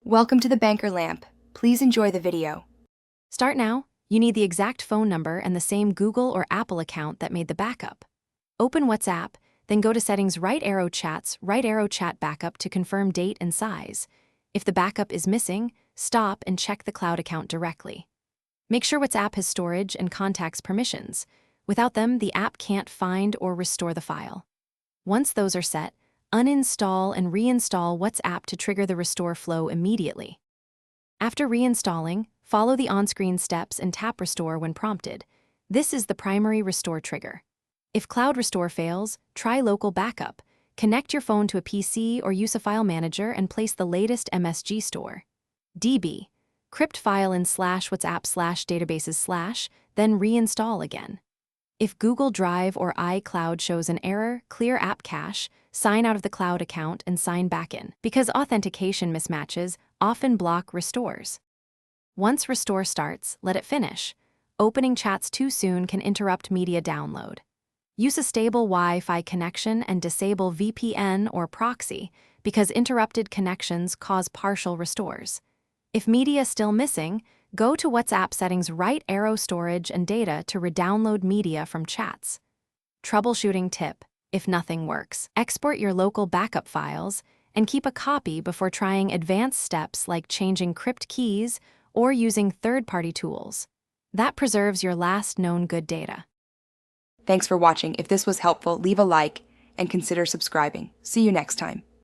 Welcome to the Banker Lamp. Please enjoy the video. Start now. You need the exact phone number and the same Google or Apple account that made the backup. Open WhatsApp, then go to Settings, right arrow chat backup to confirm date and size. If the backup is missing, stop and check the cloud account directly. Make sure WhatsApp has storage and contacts permissions. Without them, the app can't find or restore the file. Once those are set, uninstall and reinstall WhatsApp to trigger the restore flow immediately. After reinstalling, follow the on-screen steps and tap Restore when prompted. This is the primary restore trigger. If Cloud Restore fails, try Local Backup. Connect your phone to a PC or use a file manager and place the latest MSG store. DB. Crypt file in /WhatsApp/databases/, then reinstall again. If Google Drive or iCloud shows an error, clear app cache, sign out of the cloud account and sign back in, because authentication mismatches often block restores. Once restore starts, let it finish. Opening chats too soon can interrupt media download. Use a stable Wi-Fi connection and disable VPN or proxy, because interrupted connections cause partial restores. If media is still missing, go to WhatsApp settings, right arrow storage and data to redownload media from chats. Troubleshooting tip: if nothing works, export your local backup files and keep a copy before trying advanced steps like changing crypt keys or using third-party tools. That preserves your last known good data. Thanks for watching. If this was helpful, leave a like and consider subscribing. See you next time.